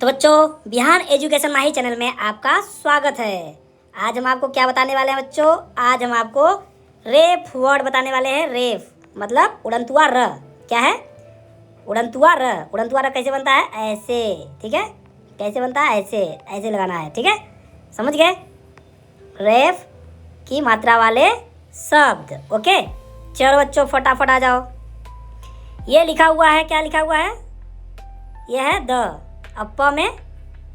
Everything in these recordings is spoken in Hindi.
तो बच्चों, बिहान एजुकेशन माही चैनल में आपका स्वागत है। आज हम आपको क्या बताने वाले हैं बच्चों? आज हम आपको रेफ वर्ड बताने वाले हैं। रेफ मतलब उड़नतुआ र। क्या है? उड़नतुआ र। उड़नतुआ र कैसे बनता है? ऐसे। ठीक है, कैसे बनता है? ऐसे ऐसे लगाना है। ठीक है, समझ गए? रेफ की मात्रा वाले शब्द। ओके, चलो बच्चों फटाफट आ जाओ। ये लिखा हुआ है, क्या लिखा हुआ है? ये है द। अब प में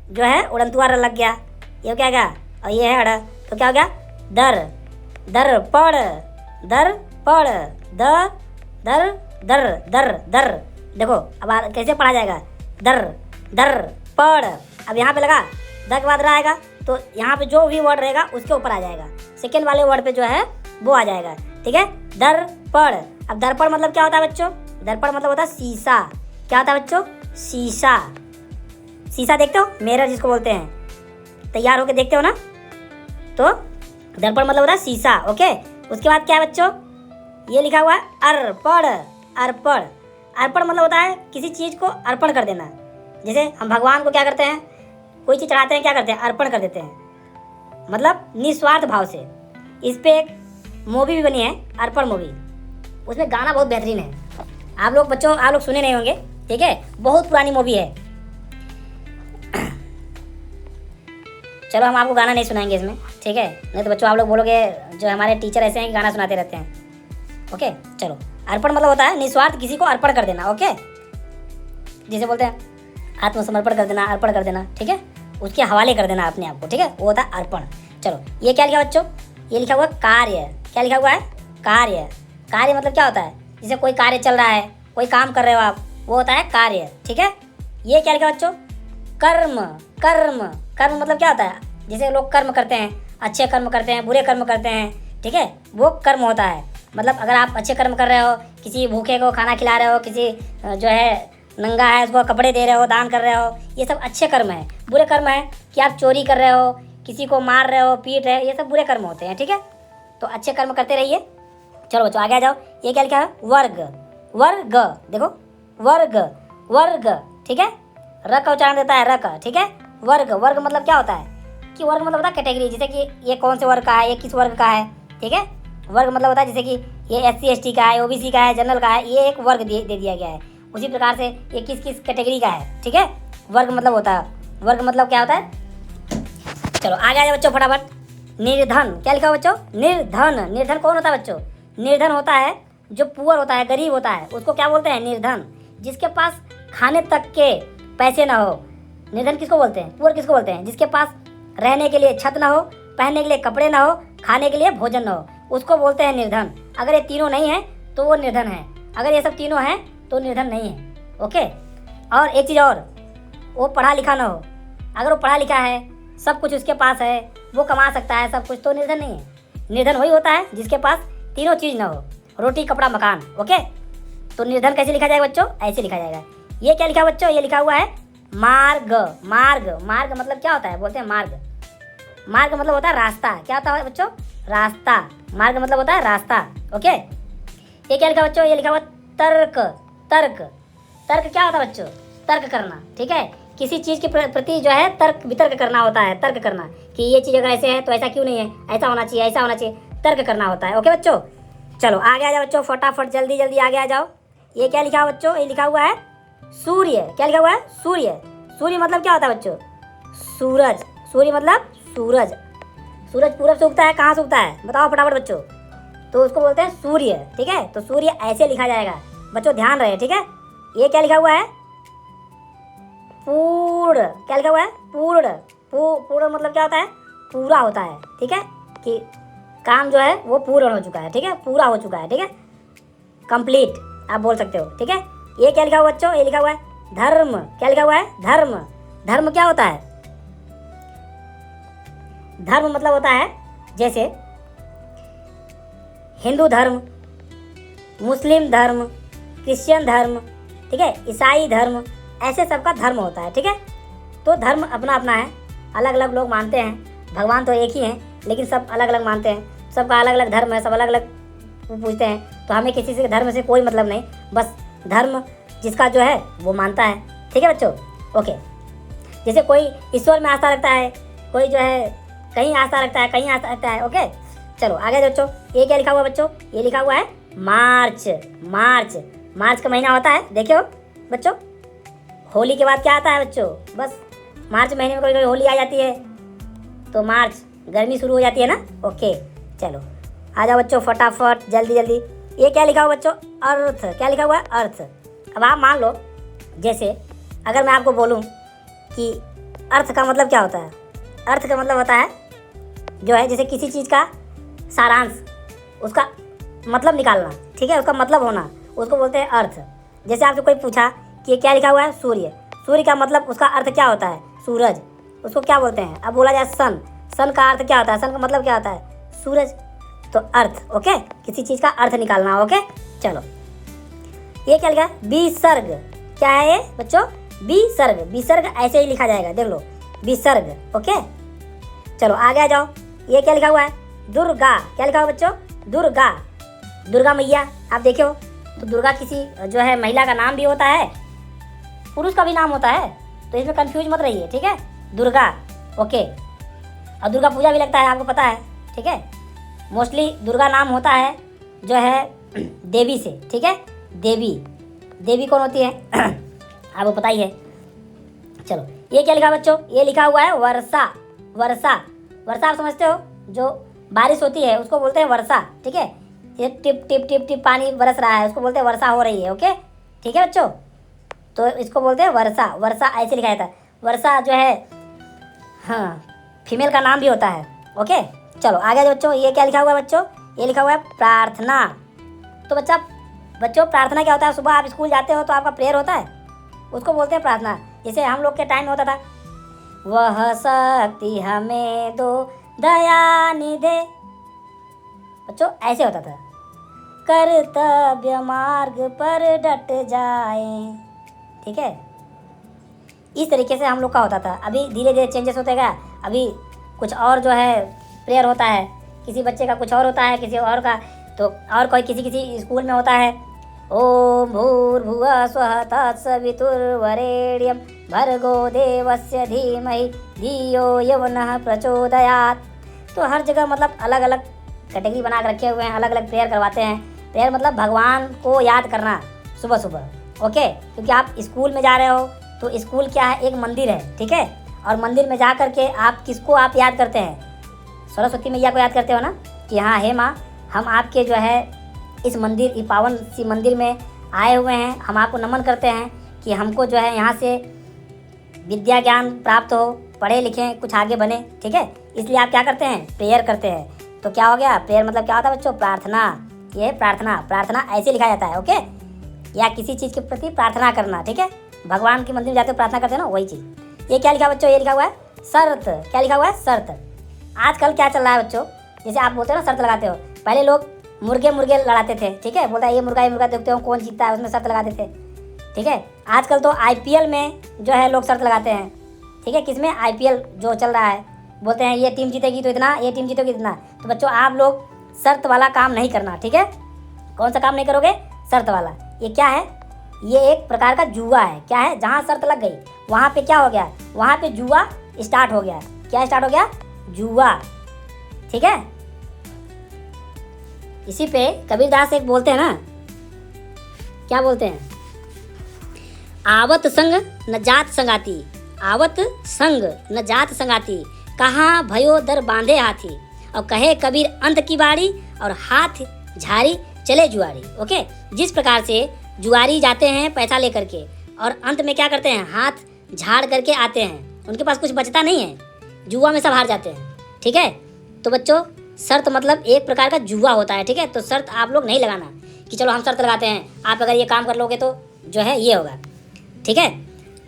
जो है उड़नतुआ र लग गया, ये क्या गया? और ये है अड़, तो क्या हो गया? दर। दर पड़, दर पड़, द दर दर दर दर। देखो अब कैसे पढ़ा जाएगा? दर दर पड़। अब यहाँ पे लगा द के बाद र आएगा, तो यहाँ पे जो भी वर्ड रहेगा उसके ऊपर आ जाएगा। सेकेंड वाले वर्ड पे जो है वो आ जाएगा। ठीक है, दर पड़। अब दर्पण मतलब क्या होता है बच्चों? दर्पण मतलब होता है शीशा। क्या होता है बच्चों? शीशा। शीशा देखते हो, मिरर जिसको बोलते हैं, तैयार होके देखते हो ना, तो दर्पण मतलब होता है शीशा। ओके, उसके बाद क्या है बच्चों? ये लिखा हुआ है अर्पण। अर्पण, अर्पण मतलब होता है किसी चीज़ को अर्पण कर देना। जैसे हम भगवान को क्या करते हैं? कोई चीज़ चढ़ाते हैं, क्या करते हैं? अर्पण कर देते हैं, मतलब निस्वार्थ भाव से। इस पे एक मूवी भी बनी है, अर्पण मूवी। उसमें गाना बहुत बेहतरीन है। आप लोग बच्चों, आप लोग सुने नहीं होंगे, ठीक है, बहुत पुरानी मूवी है। चलो हम आपको गाना नहीं सुनाएंगे इसमें, ठीक है, नहीं तो बच्चों आप लोग बोलोगे जो हमारे टीचर ऐसे हैं कि गाना सुनाते रहते हैं। ओके, चलो अर्पण मतलब होता है निस्वार्थ किसी को अर्पण कर देना। ओके, जिसे बोलते हैं आत्मसमर्पण कर देना, अर्पण कर देना। ठीक है, उसके हवाले कर देना अपने आप को। ठीक है, वो होता है अर्पण। चलो ये क्या लिखा बच्चों? ये लिखा हुआ कार्य। क्या लिखा हुआ है? कार्य। कार्य मतलब क्या होता है? जैसे कोई कार्य चल रहा है, कोई काम कर रहे हो आप, वो होता है कार्य। ठीक है, ये क्या लिखा बच्चों? कर्म। कर्म, कर्म मतलब क्या होता है? जैसे लोग कर्म करते हैं, अच्छे कर्म करते हैं, बुरे कर्म करते हैं, ठीक है, वो कर्म होता है। मतलब अगर आप अच्छे कर्म कर रहे हो, किसी भूखे को खाना खिला रहे हो, किसी जो है नंगा है उसको कपड़े दे रहे हो, दान कर रहे हो, ये सब अच्छे कर्म है। बुरे कर्म है कि आप चोरी कर रहे हो, किसी को मार रहे हो, पीट रहे हो, ये सब बुरे कर्म होते हैं। ठीक है, तो अच्छे कर्म करते रहिए। चलो बच्चों आगे आ जाओ। ये क्या लिखा है? वर्ग। वर्ग, देखो वर्ग, वर्ग। ठीक है, र का उच्चारण देता है, र का। ठीक है, वर्ग। वर्ग मतलब क्या होता है? कि वर्ग मतलब होता है कैटेगरी। जैसे कि ये कौन से वर्ग का है, ये किस वर्ग का है। ठीक है, वर्ग मतलब होता है जैसे कि ये SC ST का है, OBC का है, जनरल का है, ये एक वर्ग दे दिया गया है। उसी प्रकार से ये किस किस कैटेगरी का है। ठीक है, वर्ग मतलब होता है, वर्ग मतलब क्या होता है? चलो आगे आ जाओ बच्चों फटाफट। निर्धन, क्या लिखा बच्चों? निर्धन। निर्धन कौन होता है बच्चों? निर्धन होता है जो पुअर होता है, गरीब होता है, उसको क्या बोलते हैं? निर्धन। जिसके पास खाने तक के पैसे ना हो। निर्धन किसको बोलते हैं? पुअर किसको बोलते हैं? जिसके पास रहने के लिए छत ना हो, पहनने के लिए कपड़े ना हो, खाने के लिए भोजन ना हो, उसको बोलते हैं निर्धन। अगर ये तीनों नहीं है तो वो निर्धन है। अगर ये सब तीनों हैं तो निर्धन नहीं है। ओके, और एक चीज़ और, वो पढ़ा लिखा ना हो। अगर वो पढ़ा लिखा है, सब कुछ उसके पास है, वो कमा सकता है सब कुछ, तो निर्धन नहीं है। निर्धन वही होता है जिसके पास तीनों चीज़ ना हो, रोटी कपड़ा मकान। ओके, तो निर्धन कैसे लिखा जाएगा बच्चों? ऐसे लिखा जाएगा। ये क्या लिखा बच्चों? ये लिखा हुआ है मार्ग। मार्ग, मार्ग मतलब क्या होता है? बोलते हैं मार्ग। मार्ग मतलब होता है रास्ता। क्या होता है बच्चों? रास्ता। मार्ग मतलब होता है रास्ता। ओके, ये क्या लिखा बच्चों? ये लिखा हुआ तर्क। तर्क, तर्क क्या होता है बच्चों? तर्क करना। ठीक है, किसी चीज़ के प्रति जो है तर्क वितर्क करना होता है। तर्क करना कि ये चीज़ अगर ऐसे है तो ऐसा क्यों नहीं है, ऐसा होना चाहिए, ऐसा होना चाहिए, तर्क करना होता है। ओके बच्चों, चलो आगे आ जाओ बच्चों फटाफट, जल्दी जल्दी आगे आ जाओ। ये क्या लिखा हुआ बच्चों? ये लिखा हुआ है सूर्य। क्या लिखा हुआ है? सूर्य। सूर्य मतलब क्या होता है बच्चों? सूरज। सूर्य मतलब सूरज। सूरज पूरब से उगता है, कहाँ से उगता है बताओ फटाफट बच्चों? तो उसको बोलते हैं सूर्य। ठीक है, तो सूर्य ऐसे लिखा जाएगा बच्चों, ध्यान रहे। ठीक है, ये क्या लिखा हुआ है? पूर्ण। क्या लिखा हुआ है? पूर्ण। पूर्ण मतलब क्या होता है? पूरा होता है। ठीक है, कि काम जो है वो पूर्ण हो चुका है। ठीक है, पूरा हो चुका है। ठीक है, कंप्लीट आप बोल सकते हो। ठीक है, ये क्या लिखा हुआ बच्चों? ये लिखा हुआ है धर्म। क्या लिखा हुआ है? धर्म। धर्म क्या होता है? धर्म मतलब होता है जैसे हिंदू धर्म, मुस्लिम धर्म, क्रिश्चियन धर्म, ठीक है, ईसाई धर्म, ऐसे सबका धर्म होता है। ठीक है, तो धर्म अपना अपना है, अलग अलग लोग मानते हैं। भगवान तो एक ही हैं लेकिन सब अलग अलग मानते हैं, सबका अलग अलग धर्म है, सब अलग अलग पूछते हैं। तो हमें किसी से धर्म से कोई मतलब नहीं, बस धर्म जिसका जो है वो मानता है। ठीक है बच्चों? ओके, जैसे कोई ईश्वर में आस्था रखता है, कोई जो है कहीं आस्था रखता है, कहीं आस्था रखता है। ओके चलो आगे बच्चों, ये क्या लिखा हुआ है बच्चों, ये लिखा हुआ है मार्च। मार्च, मार्च का महीना होता है, देखियो बच्चों, होली के बाद क्या आता है बच्चों, बस मार्च महीने में कोई कोई होली आ जाती है, तो मार्च गर्मी शुरू हो जाती है ना। ओके चलो आ जाओ बच्चों फटाफट जल्दी जल्दी। ये क्या लिखा हुआ बच्चों, अर्थ। क्या लिखा हुआ है, अर्थ। अब आप मान लो, जैसे अगर मैं आपको बोलूं कि अर्थ का मतलब क्या होता है, अर्थ का मतलब होता है जो है जैसे किसी चीज़ का सारांश, उसका मतलब निकालना, ठीक है, उसका मतलब होना, उसको बोलते हैं अर्थ। जैसे आपसे कोई पूछा कि ये क्या लिखा हुआ है, सूर्य। सूर्य का मतलब उसका अर्थ क्या होता है, सूरज, उसको क्या बोलते हैं। अब बोला जाए सन, सन का अर्थ क्या होता है, सन का मतलब क्या होता है, सूरज। तो अर्थ, ओके, किसी चीज़ का अर्थ निकालना। ओके चलो ये क्या लिखा है, विसर्ग। क्या है ये बच्चों, विसर्ग। विसर्ग ऐसे ही लिखा जाएगा, देख लो, विसर्ग। ओके चलो आगे आ जाओ, ये क्या लिखा हुआ है, दुर्गा। क्या लिखा हुआ बच्चों, दुर्गा। दुर्गा मैया, आप देखो तो दुर्गा किसी जो है महिला का नाम भी होता है, पुरुष का भी नाम होता है, तो इसमें कंफ्यूज मत रहिए, ठीक है, दुर्गा। ओके और दुर्गा पूजा भी लगता है, आपको पता है, ठीक है। मोस्टली दुर्गा नाम होता है जो है देवी से, ठीक है, देवी। देवी कौन होती है आपको पता ही है। चलो ये क्या लिखा बच्चों, ये लिखा हुआ है वर्षा। वर्षा, वर्षा आप समझते हो, जो बारिश होती है उसको बोलते हैं वर्षा, ठीक है। ये टिप टिप टिप टिप पानी बरस रहा है, उसको बोलते हैं वर्षा हो रही है। ओके ठीक है बच्चों, तो इसको बोलते हैं वर्षा। वर्षा ऐसे लिखा जाता है, वर्षा जो है हाँ फीमेल का नाम भी होता है। ओके चलो आगे जो बच्चों, ये क्या लिखा हुआ है बच्चों, ये लिखा हुआ है प्रार्थना। तो बच्चों प्रार्थना क्या होता है, सुबह आप स्कूल जाते हो तो आपका प्रेयर होता है, उसको बोलते हैं प्रार्थना। जैसे हम लोग के टाइम में होता था, वह शक्ति हमें दो दया निधे, बच्चों ऐसे होता था, कर्तव्य मार्ग पर डट जाए, ठीक है। इस तरीके से हम लोग का होता था। अभी धीरे धीरे चेंजेस होते गया, अभी कुछ और जो है प्रेयर होता है, किसी बच्चे का कुछ और होता है, किसी और का तो और कोई किसी स्कूल में होता है, ओम भूर्भुवः स्वः तत्सवितुर्वरेण्यं भर्गो देवस्य धीमहि धियो यो नः प्रचोदयात्। तो हर जगह मतलब अलग अलग कैटेगरी बना कर रखे हुए हैं, अलग अलग प्रेयर करवाते हैं। प्रेयर मतलब भगवान को याद करना सुबह सुबह। ओके क्योंकि आप स्कूल में जा रहे हो तो स्कूल क्या है, एक मंदिर है, ठीक है। और मंदिर में जा कर के आप किसको आप याद करते हैं, सरस्वती मैया को याद करते हो ना, कि हाँ हे माँ, हम आपके जो है इस मंदिर, इस पावन सी मंदिर में आए हुए हैं, हम आपको नमन करते हैं कि हमको जो है यहाँ से विद्या ज्ञान प्राप्त हो, पढ़े लिखें, कुछ आगे बने, ठीक है। इसलिए आप क्या करते हैं, प्रेयर करते हैं। तो क्या हो गया, प्रेयर मतलब क्या होता है बच्चों, प्रार्थना। ये प्रार्थना, प्रार्थना ऐसे लिखा जाता है। ओके, या किसी चीज़ के प्रति प्रार्थना करना, ठीक है। भगवान के मंदिर में जाते हो प्रार्थना करते हैं ना, वही चीज़। ये क्या लिखा बच्चों, ये लिखा हुआ है शर्त। क्या लिखा हुआ है, शर्त। आजकल क्या चल रहा है बच्चों, जैसे आप बोलते हो ना शर्त लगाते हो, पहले लोग मुर्गे लड़ाते थे, ठीक है, बोलता है ये मुर्गा देखते हो कौन जीतता है, उसमें शर्त लगाते थे, ठीक है। आजकल तो आईपीएल में जो है लोग शर्त लगाते हैं, ठीक है। किसमें, आईपीएल जो चल रहा है, बोलते हैं ये टीम जीतेगी तो इतना, ये टीम जीतेगी इतना। तो बच्चों आप लोग शर्त वाला काम नहीं करना, ठीक है। कौन सा काम नहीं करोगे, शर्त वाला। ये क्या है, ये एक प्रकार का जुआ है। क्या है, जहाँ शर्त लग गई वहाँ पे क्या हो गया, वहाँ पे जुआ स्टार्ट हो गया। क्या स्टार्ट हो गया, जुआ, ठीक है। इसी पे कबीरदास एक बोलते हैं ना, क्या बोलते हैं, आवत संग न जात संगाती, आवत संग न जात संगाती, कहाँ भयो दर बांधे हाथी, और कहे कबीर अंत की बाड़ी, और हाथ झाड़ी चले जुआरी। ओके, जिस प्रकार से जुआरी जाते हैं पैसा लेकर के, और अंत में क्या करते हैं, हाथ झाड़ करके आते हैं, उनके पास कुछ बचता नहीं है, जुआ में सब हार जाते हैं, ठीक है। तो बच्चों शर्त मतलब एक प्रकार का जुआ होता है, ठीक है। तो शर्त आप लोग नहीं लगाना कि चलो हम शर्त लगाते हैं, आप अगर ये काम कर लोगे तो जो है ये होगा, ठीक है।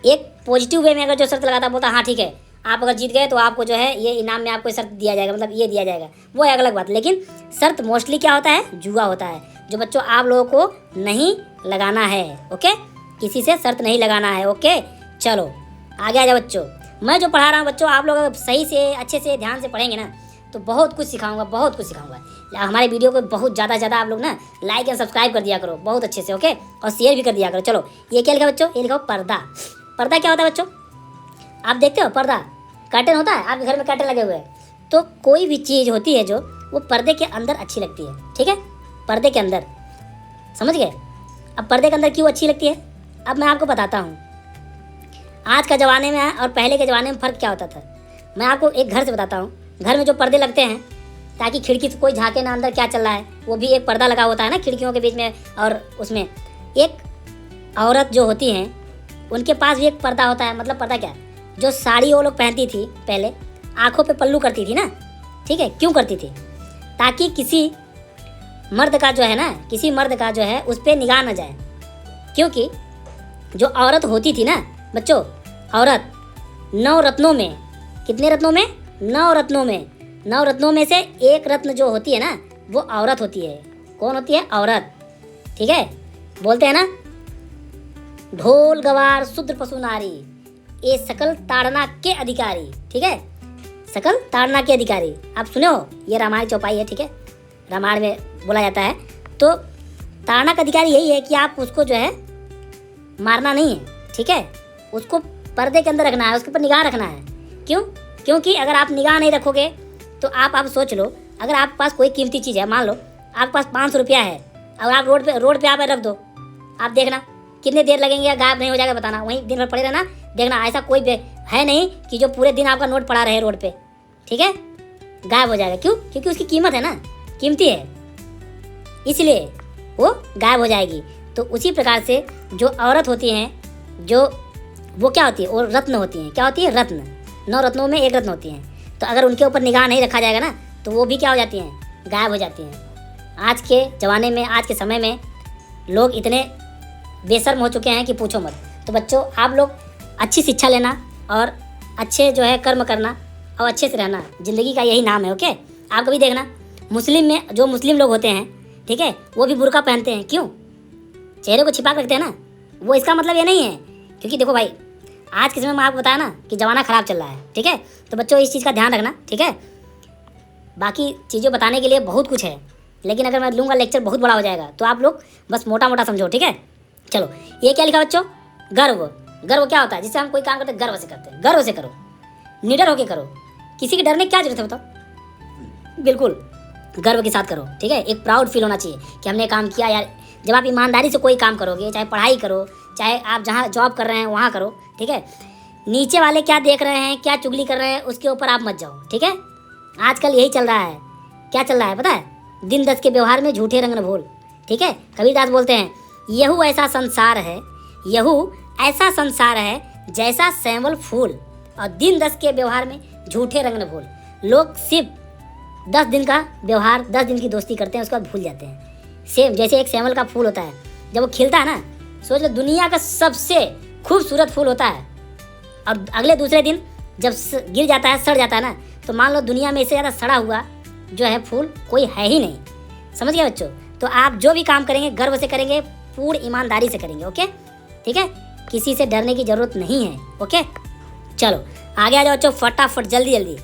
एक पॉजिटिव वे में अगर जो शर्त लगाता बोलता हाँ ठीक है, आप अगर जीत गए तो आपको जो है ये इनाम में आपको शर्त दिया जाएगा, मतलब ये दिया जाएगा, वो एक अलग बात। लेकिन शर्त मोस्टली क्या होता है, जुआ होता है, जो बच्चों आप लोगों को नहीं लगाना है। ओके, किसी से शर्त नहीं लगाना है। ओके चलो आगे आ जाओ बच्चों। मैं जो पढ़ा रहा हूँ बच्चों, आप लोग सही से अच्छे से ध्यान से पढ़ेंगे ना तो बहुत कुछ सिखाऊंगा, बहुत कुछ सिखाऊंगा। हमारे वीडियो को बहुत ज़्यादा आप लोग ना लाइक एंड सब्सक्राइब कर दिया करो बहुत अच्छे से, ओके, और शेयर भी कर दिया करो। चलो ये क्या लिखा बच्चों, ये लिखा पर्दा। पर्दा क्या होता है बच्चों, आप देखते हो पर्दा, कर्टन होता है, आपके घर में कर्टन लगे हुए हैं। तो कोई भी चीज़ होती है जो वो पर्दे के अंदर अच्छी लगती है, ठीक है, पर्दे के अंदर, समझ गए। अब पर्दे के अंदर क्यों अच्छी लगती है, अब मैं आपको बताता हूँ। आज का ज़माने में और पहले के ज़माने में फ़र्क क्या होता था, मैं आपको एक घर से बताता हूँ। घर में जो पर्दे लगते हैं ताकि खिड़की से कोई झांके ना अंदर क्या चल रहा है, वो भी एक पर्दा लगा होता है ना खिड़कियों के बीच में। और उसमें एक औरत जो होती हैं उनके पास भी एक पर्दा होता है। मतलब पर्दा क्या, जो साड़ी वो लोग पहनती थी पहले, आँखों पे पल्लू करती थी ना, ठीक है, क्यों करती थी, ताकि किसी मर्द का जो है ना, किसी मर्द का जो है उस पर निगाह न जाए। क्योंकि जो औरत होती थी ना बच्चों, औरत 9 रत्नों में, कितने रत्नों में, 9 रत्नों में, 9 रत्नों में से एक रत्न जो होती है ना वो औरत होती है। कौन होती है, औरत, ठीक है। बोलते हैं ना, ढोल गवार शूद्र पशु नारी, ये सकल ताड़ना के अधिकारी, ठीक है, सकल ताड़ना के अधिकारी। आप सुने हो, ये रामायण चौपाई है, ठीक है, रामायण में बोला जाता है। तो ताड़ना का अधिकारी यही है कि आप उसको जो है मारना नहीं है, ठीक है, उसको पर्दे के अंदर रखना है, उसके ऊपर निगाह रखना है। क्यों, क्योंकि अगर आप निगाह नहीं रखोगे तो आप सोच लो, अगर आपके पास कोई कीमती चीज़ है, मान लो आपके पास 500 रुपया है, और आप रोड पे आप रख दो, आप देखना कितनी देर लगेंगे या गायब नहीं हो जाएगा, बताना, वहीं दिन भर पड़े रहना, देखना ऐसा कोई है नहीं कि जो पूरे दिन आपका नोट पड़ा रहे रोड पे, ठीक है, गायब हो जाएगा। क्यों, क्योंकि उसकी कीमत है ना, कीमती है, इसलिए वो गायब हो जाएगी। तो उसी प्रकार से जो औरत होती हैं, जो वो क्या होती है, वो रत्न होती हैं। क्या होती है, रत्न, 9 रत्नों में एक रत्न होती हैं। तो अगर उनके ऊपर निगाह नहीं रखा जाएगा ना तो वो भी क्या हो जाती हैं, गायब हो जाती हैं। आज के ज़माने में, आज के समय में लोग इतने बेशर्म हो चुके हैं कि पूछो मत। तो बच्चों, आप लोग अच्छी शिक्षा लेना और अच्छे जो है कर्म करना और अच्छे से रहना, ज़िंदगी का यही नाम है, ओके। आप कभी देखना, मुस्लिम में जो मुस्लिम लोग होते हैं, ठीक है, वो भी बुर्का पहनते हैं। क्यों, चेहरे को छिपा के रखते हैं ना, वो इसका मतलब ये नहीं है, क्योंकि देखो भाई, आज के समय में आपको बताया ना कि ज़माना ख़राब चल रहा है, ठीक है। तो बच्चों इस चीज़ का ध्यान रखना, ठीक है। बाकी चीज़ें बताने के लिए बहुत कुछ है, लेकिन अगर मैं लूँगा लेक्चर बहुत बड़ा हो जाएगा, तो आप लोग बस मोटा मोटा समझो, ठीक है। चलो, ये क्या लिखा बच्चों, गर्व। गर्व क्या होता है, जिससे हम कोई काम करते हैं गर्व से करते हैं। गर्व से करो, निडर होके करो, किसी के डरने की क्या जरूरत है बताओ, बिल्कुल गर्व के साथ करो, ठीक है। एक प्राउड फील होना चाहिए कि हमने काम किया यार। जब आप ईमानदारी से कोई काम करोगे, चाहे पढ़ाई करो, चाहे आप जहाँ जॉब कर रहे हैं वहाँ करो, ठीक है। नीचे वाले क्या देख रहे हैं, क्या चुगली कर रहे हैं, उसके ऊपर आप मत जाओ, ठीक है। आजकल यही चल रहा है। क्या चल रहा है पता है, दिन 10 के व्यवहार में झूठे रंग न भूल, ठीक है। कबीरदास बोलते हैं, यहू ऐसा संसार है, यहू ऐसा संसार है जैसा सैंवल फूल, और दिन 10 के व्यवहार में झूठे रंग न भूल। लोग सिर्फ 10 दिन का व्यवहार, 10 दिन की दोस्ती करते हैं, उसके बाद भूल जाते हैं। सेम जैसे एक सैंवल का फूल होता है, जब वो खिलता है ना, सोच लो दुनिया का सबसे खूबसूरत फूल होता है, और अगले दूसरे दिन जब गिर जाता है, सड़ जाता है ना, तो मान लो दुनिया में इससे ज़्यादा सड़ा हुआ जो है फूल कोई है ही नहीं। समझ गए बच्चों। तो आप जो भी काम करेंगे गर्व से करेंगे, पूरी ईमानदारी से करेंगे, ओके, ठीक है। किसी से डरने की ज़रूरत नहीं है, ओके। चलो आगे आ जाओ बच्चों, फटाफट जल्दी जल्दी।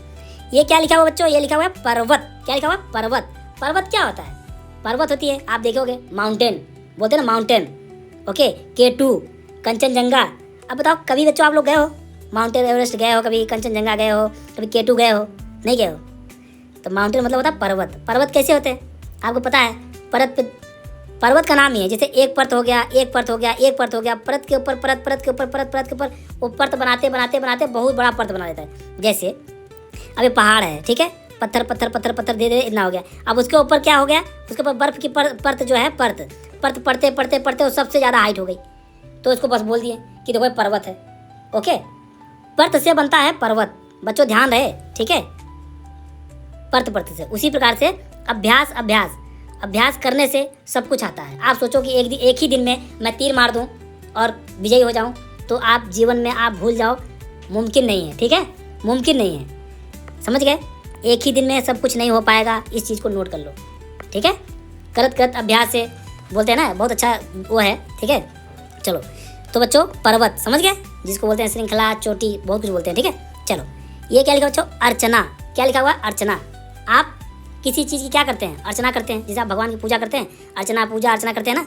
ये क्या लिखा हुआ बच्चों, ये लिखा हुआ है पर्वत। क्या लिखा हुआ है, पर्वत। पर्वत क्या होता है, पर्वत होती है, आप देखोगे माउंटेन, बोलते हैं ना माउंटेन, ओके। K2 कंचनजंगा। अब बताओ कभी बच्चों आप लोग गए हो, माउंटेन एवरेस्ट गए हो, कभी कंचनजंगा गए हो, कभी K2 गए हो, नहीं गए हो। तो माउंटेन मतलब होता है पर्वत। पर्वत कैसे होते हैं आपको पता है, पर्वत का नाम ही है, जैसे एक परत हो गया, एक परत हो गया, एक परत हो गया, परत के ऊपर परत, परत के ऊपर परत, परत के ऊपर वो परत बनाते बनाते बनाते बहुत बड़ा परत बना देता है। जैसे अभी पहाड़ है, ठीक है, पत्थर पत्थर पत्थर पत्थर दे दे इतना हो गया। अब उसके ऊपर क्या हो गया, उसके ऊपर बर्फ़ की परत जो है, परत पढ़ते पढ़ते पढ़ते वो सबसे ज़्यादा हाइट हो गई, तो उसको बस बोल दिए कि देखो पर्वत है, ओके। परत से बनता है पर्वत, बच्चों ध्यान रहे, ठीक है। परत परत से, उसी प्रकार से अभ्यास अभ्यास अभ्यास करने से सब कुछ आता है। आप सोचो कि एक ही दिन में मैं तीर मार दूं और विजयी हो जाऊं, तो आप जीवन में आप भूल जाओ, मुमकिन नहीं है, ठीक है, मुमकिन नहीं है। समझ गए, एक ही दिन में सब कुछ नहीं हो पाएगा, इस चीज़ को नोट कर लो, ठीक है। करत करत अभ्यास से बोलते हैं ना, बहुत अच्छा वो है, ठीक है। चलो तो बच्चों पर्वत समझ गए, जिसको बोलते हैं श्रृंखला, चोटी, बहुत कुछ बोलते हैं, ठीक है। चलो ये क्या लिखा बच्चों, अर्चना। क्या लिखा हुआ, अर्चना। आप किसी चीज़ की क्या करते हैं, अर्चना करते हैं। जैसे आप भगवान की पूजा करते हैं, अर्चना पूजा अर्चना करते हैं ना,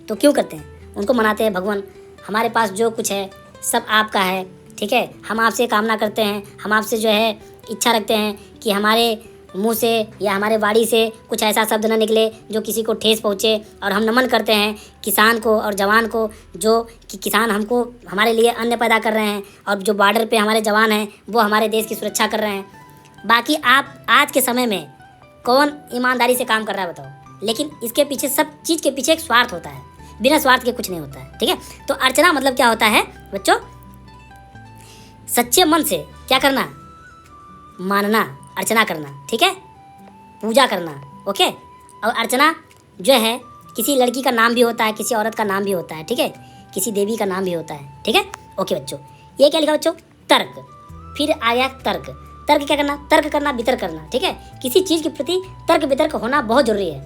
तो क्यों करते हैं, उनको मनाते हैं, भगवान हमारे पास जो कुछ है सब आपका है, ठीक है, हम आपसे कामना करते हैं, हम आपसे जो है इच्छा रखते हैं कि हमारे मुंह से या हमारे वाणी से कुछ ऐसा शब्द न निकले जो किसी को ठेस पहुँचे। और हम नमन करते हैं किसान को और जवान को, जो कि किसान हमको हमारे लिए अन्न पैदा कर रहे हैं और जो बॉर्डर पे हमारे जवान हैं वो हमारे देश की सुरक्षा कर रहे हैं। बाकी आप आज के समय में कौन ईमानदारी से काम कर रहा है बताओ? लेकिन इसके पीछे, सब चीज़ के पीछे एक स्वार्थ होता है, बिना स्वार्थ के कुछ नहीं होता है। ठीक है, तो अर्चना मतलब क्या होता है बच्चों? सच्चे मन से क्या करना? मानना, अर्चना करना। ठीक है, पूजा करना। ओके, और अर्चना जो है किसी लड़की का नाम भी होता है, किसी औरत का नाम भी होता है। ठीक है, किसी देवी का नाम भी होता है। ठीक है, ओके बच्चों, ये क्या लिखा बच्चों? तर्क। फिर आ गया तर्क। तर्क क्या करना? तर्क करना, वितर्क करना। ठीक है, किसी चीज़ के प्रति तर्क वितर्क होना बहुत जरूरी है,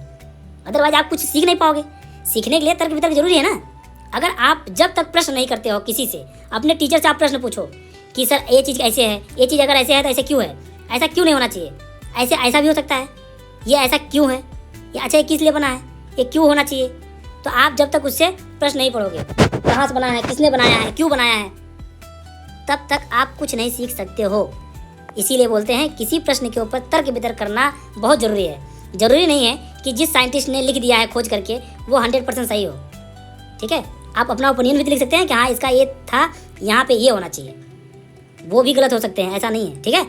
अदरवाइज आप कुछ सीख नहीं पाओगे। सीखने के लिए तर्क वितर्क जरूरी है ना। अगर आप जब तक प्रश्न नहीं करते हो किसी से, अपने टीचर से आप प्रश्न पूछो कि सर ये चीज़ ऐसे है, ये चीज़ अगर ऐसे है तो ऐसे क्यों है, ऐसा क्यों नहीं होना चाहिए, ऐसे ऐसा भी हो सकता है, ये ऐसा क्यों है, ये अच्छा ये किस लिए बना है, ये क्यों होना चाहिए। तो आप जब तक उससे प्रश्न नहीं पढ़ोगे, कहाँ से बना है, किसने बनाया है, क्यों बनाया है, तब तक आप कुछ नहीं सीख सकते हो। इसीलिए बोलते हैं किसी प्रश्न के ऊपर तर्क वितर्क करना बहुत ज़रूरी है। ज़रूरी नहीं है कि जिस साइंटिस्ट ने लिख दिया है खोज करके वो 100% सही हो। ठीक है, आप अपना ओपिनियन भी लिख सकते हैं कि हाँ इसका ये था, यहाँ पे ये होना चाहिए, वो भी गलत हो सकते हैं, ऐसा नहीं है। ठीक है,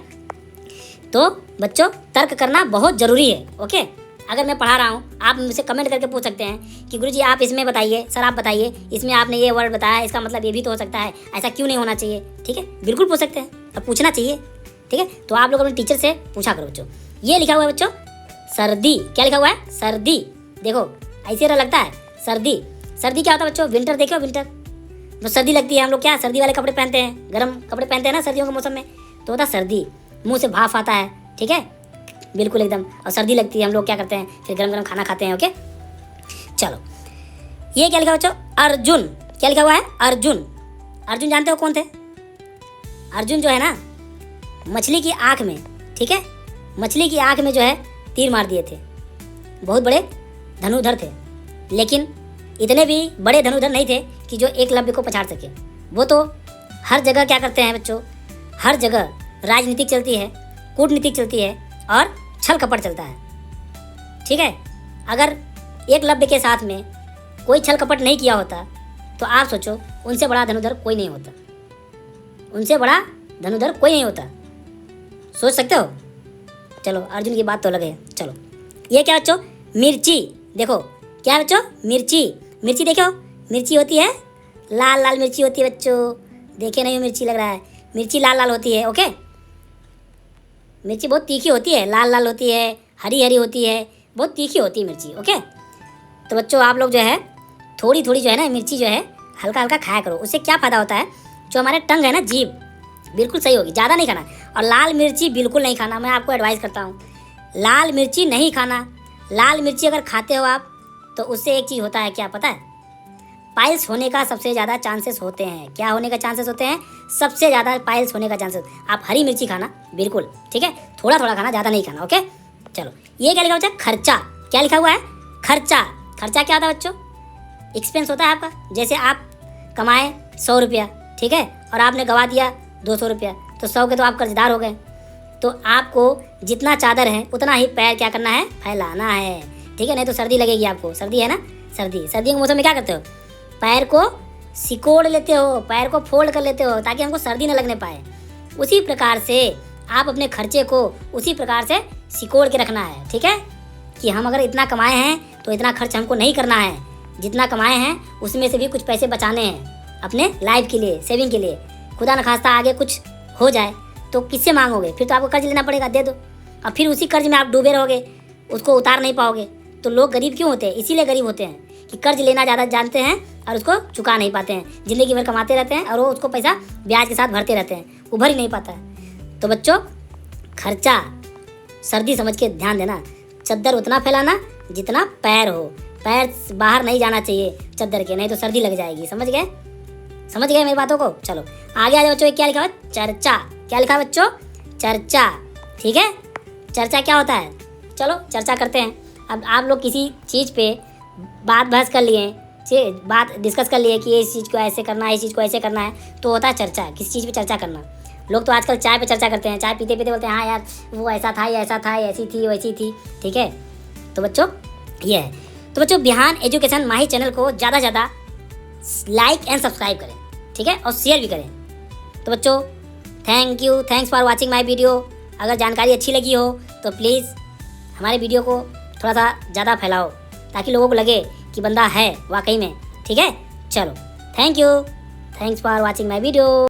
तो बच्चों तर्क करना बहुत ज़रूरी है। ओके, अगर मैं पढ़ा रहा हूँ, आप मुझसे कमेंट करके पूछ सकते हैं कि गुरुजी आप इसमें बताइए, सर आप बताइए इसमें आपने ये वर्ड बताया, इसका मतलब ये भी तो हो सकता है, ऐसा क्यों नहीं होना चाहिए। ठीक है, बिल्कुल पूछ सकते हैं, अब पूछना चाहिए। ठीक है, तो आप लोग अपने टीचर से पूछा करो बच्चों। ये लिखा हुआ है बच्चों सर्दी। क्या लिखा हुआ है? सर्दी। देखो ऐसे लगता है सर्दी। सर्दी क्या होता है बच्चों? विंटर। देखो विंटर, तो सर्दी लगती है, हम लोग क्या सर्दी वाले कपड़े पहनते हैं, गर्म कपड़े पहनते हैं ना सर्दियों के मौसम में, तो होता है सर्दी, मुंह से भाप आता है। ठीक है, बिल्कुल एकदम, और सर्दी लगती है, हम लोग क्या करते हैं फिर गरम गरम खाना खाते हैं। ओके, चलो ये क्या लिखा बच्चों? अर्जुन। क्या लिखा हुआ है? अर्जुन। अर्जुन जानते हो कौन थे? अर्जुन जो है ना, मछली की आंख में, ठीक है, मछली की आंख में जो है तीर मार दिए थे। बहुत बड़े धनुधर थे, लेकिन इतने भी बड़े धनुधर नहीं थे कि जो एकलव्य को पछाड़ सके। वो तो हर जगह क्या करते हैं बच्चों, हर जगह राजनीतिक चलती है, कूटनीतिक चलती है और छल कपट चलता है। ठीक है, अगर एकलव्य के साथ में कोई छल कपट नहीं किया होता तो आप सोचो उनसे बड़ा धनुधर कोई नहीं होता, उनसे बड़ा धनुधर कोई नहीं होता। सोच सकते हो? चलो अर्जुन की बात तो अलग है। चलो ये क्या बच्चों? मिर्ची। देखो क्या है बच्चों? मिर्ची। मिर्ची देखो, मिर्ची होती है लाल लाल मिर्ची होती है बच्चों, देखे नहीं मिर्ची लग रहा है, मिर्ची लाल लाल होती है। ओके, मिर्ची बहुत तीखी होती है, लाल लाल होती है, हरी हरी होती है, बहुत तीखी होती है मिर्ची। ओके, तो बच्चों आप लोग जो है थोड़ी थोड़ी जो है ना मिर्ची जो है हल्का हल्का खाया करो। उससे क्या फ़ायदा होता है, जो हमारे टंग है ना, जीभ बिल्कुल सही होगी, ज़्यादा नहीं खाना। और लाल मिर्ची बिल्कुल नहीं खाना, मैं आपको एडवाइस करता हूँ लाल मिर्ची नहीं खाना। लाल मिर्ची अगर खाते हो आप तो उससे एक चीज़ होता है, क्या पता है? पाइल्स होने का सबसे ज़्यादा चांसेस होते हैं। क्या होने का चांसेस होते हैं? सबसे ज़्यादा पाइल्स होने का चांसेस। आप हरी मिर्ची खाना बिल्कुल, ठीक है, थोड़ा थोड़ा खाना, ज़्यादा नहीं खाना। ओके, चलो ये क्या लिखा हुआ है? खर्चा। क्या लिखा हुआ है? खर्चा। खर्चा क्या होता है बच्चों? एक्सपेंस होता है आपका। जैसे आप कमाए 100 रुपया, ठीक है, और आपने गवा दिया 200 रुपया, तो 100 के तो आप कर्जदार हो गए। तो आपको जितना चादर है उतना ही पैर क्या करना है? फैलाना है। ठीक है, नहीं तो सर्दी लगेगी आपको। सर्दी है ना, सर्दियों के मौसम में क्या करते हो? पैर को सिकोड़ लेते हो, पैर को फोल्ड कर लेते हो ताकि हमको सर्दी न लगने पाए। उसी प्रकार से आप अपने खर्चे को उसी प्रकार से सिकोड़ के रखना है। ठीक है, कि हम अगर इतना कमाए हैं तो इतना खर्च हमको नहीं करना है, जितना कमाए हैं उसमें से भी कुछ पैसे बचाने हैं अपने लाइफ के लिए, सेविंग के लिए। खुदा न खास्ता आगे कुछ हो जाए तो किससे मांगोगे? फिर तो आपको कर्ज लेना पड़ेगा, दे दो, और फिर उसी कर्ज में आप डूबे रहोगे, उसको उतार नहीं पाओगे। तो लोग गरीब क्यों होते हैं? इसीलिए गरीब होते हैं कि कर्ज लेना ज़्यादा जानते हैं और उसको चुका नहीं पाते हैं। ज़िंदगी भर कमाते रहते हैं और वो उसको पैसा ब्याज के साथ भरते रहते हैं, उभर ही नहीं पाता है। तो बच्चों खर्चा सर्दी समझ के ध्यान देना। चद्दर उतना फैलाना जितना पैर हो, पैर बाहर नहीं जाना चाहिए चद्दर के, नहीं तो सर्दी लग जाएगी। समझ गए? समझ गए मेरी बातों को? चलो आगे आ जाओ बच्चों। क्या लिखा है? चर्चा। क्या लिखा है बच्चों? चर्चा। ठीक है, चर्चा क्या होता है? चलो चर्चा करते हैं। अब आप लोग किसी चीज़ पे बात बहस कर लिए, बात डिस्कस कर लिए कि ये इस चीज़ को ऐसे करना है, इस चीज़ को ऐसे करना है, तो होता है चर्चा, किसी चीज़ पे चर्चा करना। लोग तो आजकल चाय पे चर्चा करते हैं, चाय पीते पीते बोलते हैं हाँ यार वो ऐसा था, ये ऐसा था, ये ऐसी थी, वैसी थी। ठीक है, तो बच्चों ये है। तो बच्चों बिहान एजुकेशन माही चैनल को ज़्यादा से ज़्यादा लाइक एंड सब्सक्राइब करें, ठीक है, और शेयर भी करें। तो बच्चों thank you, thanks for watching my video. अगर जानकारी अच्छी लगी हो तो प्लीज़ हमारे वीडियो को थोड़ा सा ज़्यादा फैलाओ, ताकि लोगों को लगे कि बंदा है वाकई में। ठीक है, चलो thank you, thanks for watching my video.